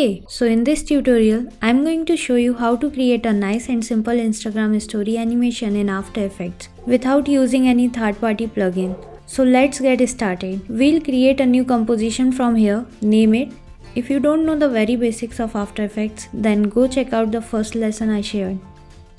Hey, so in this tutorial, I'm going to show you how to create a nice and simple Instagram story animation in After Effects without using any third-party plugin. So let's get started. We'll create a new composition from here, name it. If you don't know the very basics of After Effects, then go check out the first lesson I shared.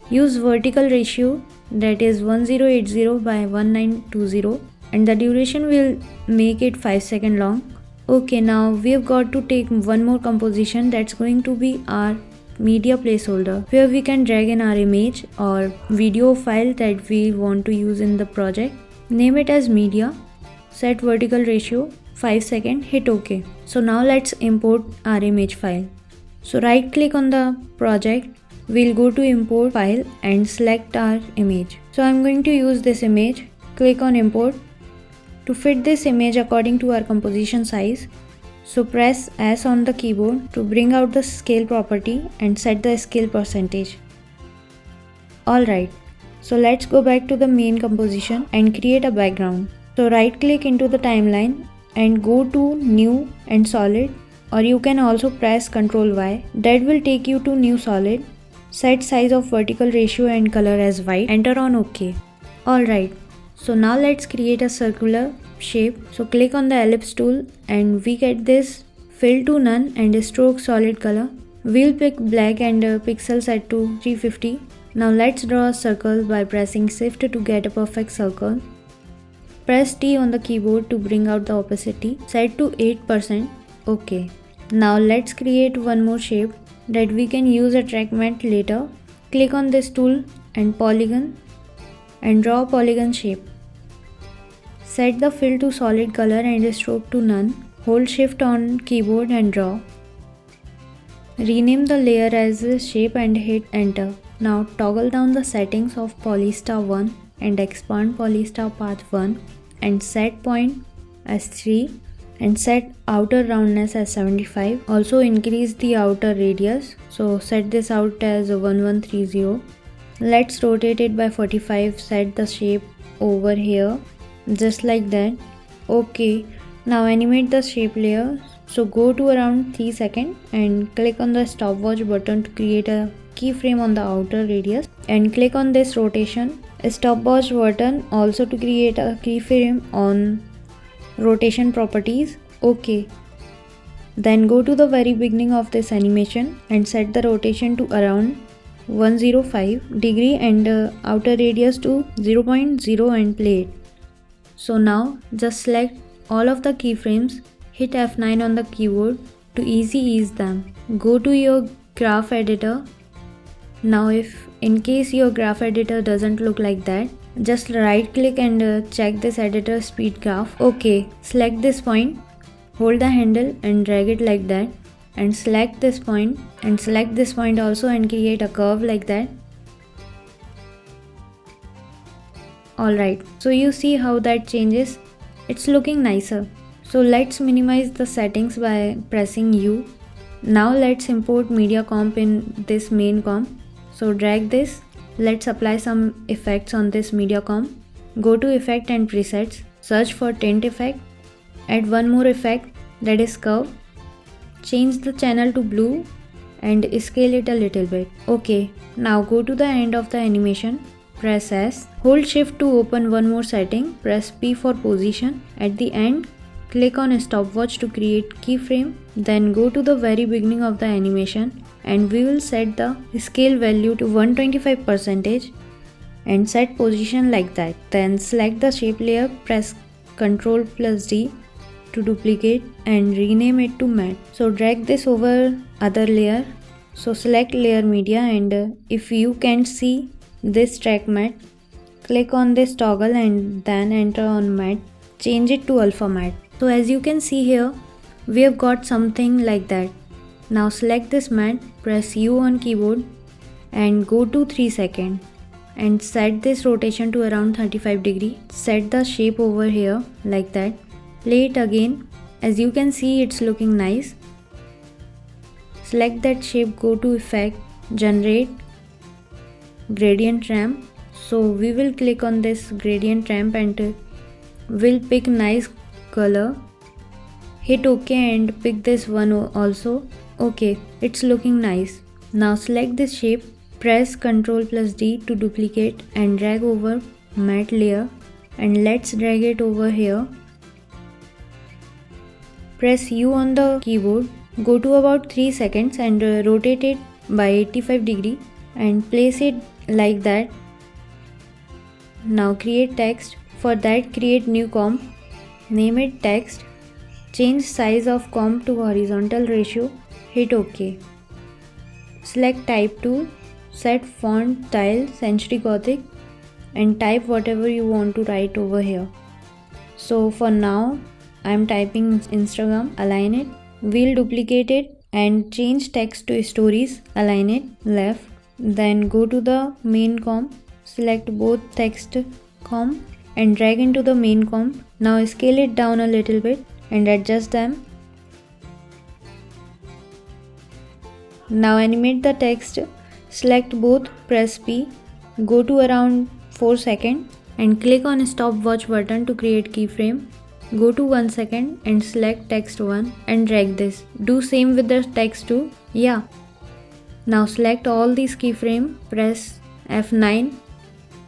Use vertical ratio, that is 1080 by 1920, and the duration will make it 5 seconds long. Okay, now we've got to take one more composition that's going to be our media placeholder, where we can drag in our image or video file that we want to use in the project. Name it as media, set vertical ratio 5 seconds, hit OK. So now let's import our image file. So right click on the project, we'll go to import file and select our image. So I'm going to use this image, click on import. To fit this image according to our composition size, so press S on the keyboard to bring out the scale property and set the scale percentage. Alright, so let's go back to the main composition and create a background. So right click into the timeline and go to new and solid, or you can also press Ctrl Y. That will take you to new solid. Set size of vertical ratio and color as white. Enter on OK. Alright. So now let's create a circular shape. So click on the ellipse tool and we get this fill to none and stroke solid color. We'll pick black and pixel set to 350. Now let's draw a circle by pressing shift to get a perfect circle. Press T on the keyboard to bring out the opacity. Set to 8%. OK. Now let's create one more shape that we can use a track matte later. Click on this tool and polygon and draw a polygon shape. Set the fill to solid color and stroke to none. Hold shift on keyboard and draw. Rename the layer as shape and hit enter. Now toggle down the settings of Polystar 1 and expand Polystar path 1 and set point as 3 and set outer roundness as 75. Also increase the outer radius. So set this out as 1130. Let's rotate it by 45. Set the shape over here. Just like that. Okay, now animate the shape layer. So go to around 3 seconds and click on the stopwatch button to create a keyframe on the outer radius and click on this rotation stopwatch button also to create a keyframe on rotation properties. Okay, then go to the very beginning of this animation and set the rotation to around 105 degree and outer radius to 0.0 and play it. So now just select all of the keyframes, hit F9 on the keyboard to ease them. Go to your graph editor. Now if in case your graph editor doesn't look like that, just right click and check this editor speed graph. Okay, select this point, hold the handle and drag it like that and select this point and select this point also and create a curve like that. Alright, so you see how that changes. It's looking nicer. So let's minimize the settings by pressing U. Now let's import media comp in this main comp. So drag this. Let's apply some effects on this media comp. Go to effect and presets. Search for tint effect. Add one more effect, that is curve. Change the channel to blue and scale it a little bit. Okay, now go to the end of the animation. Press S. Hold shift to open one more setting. Press P for position. At the end, click on stopwatch to create keyframe. Then go to the very beginning of the animation and we will set the scale value to 125% and set position like that. Then select the shape layer, press Ctrl plus D to duplicate and rename it to matte. So drag this over other layer. So select layer media and if you can't see this track matte, click on this toggle and then enter on matte. Change it to alpha matte. So as you can see here, we have got something like that. Now select this matte, press U on keyboard and go to 3 seconds and set this rotation to around 35 degree. Set the shape over here like that. Play it again. As you can see, it's looking nice. Select that shape, go to effect, generate, gradient ramp. So we will click on this gradient ramp and we'll pick nice color. Hit OK and pick this one also Okay, it's looking nice. Now select this shape, press Ctrl plus D to duplicate and drag over matte layer, and let's drag it over here. Press U on the keyboard, go to about 3 seconds and rotate it by 85 degree and place it like that. Now create text. For that, create new comp, name it text, change size of comp to horizontal ratio, hit OK. Select type tool, set font style Century Gothic and type whatever you want to write over here. So for now I am typing Instagram, align it. We'll duplicate it and change text to stories, align it left. Then go to the main comp, select both text comp and drag into the main comp. Now scale it down a little bit and adjust them. Now animate the text, select both, press P, go to around 4 seconds and click on stopwatch button to create keyframe. Go to 1 second and select text 1 and drag this. Do same with the text 2. Yeah. Now select all these keyframe, press F9,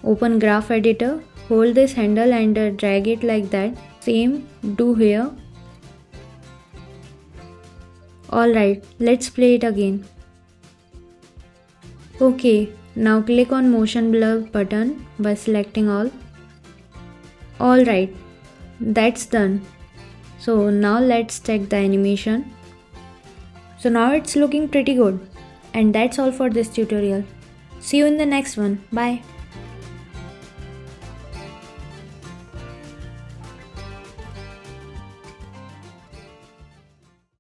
open graph editor, hold this handle and drag it like that. Same do here. Alright, let's play it again. Okay, now click on motion blur button by selecting all. Alright, that's done. So now let's check the animation. So now it's looking pretty good. And that's all for this tutorial. See you in the next one. Bye.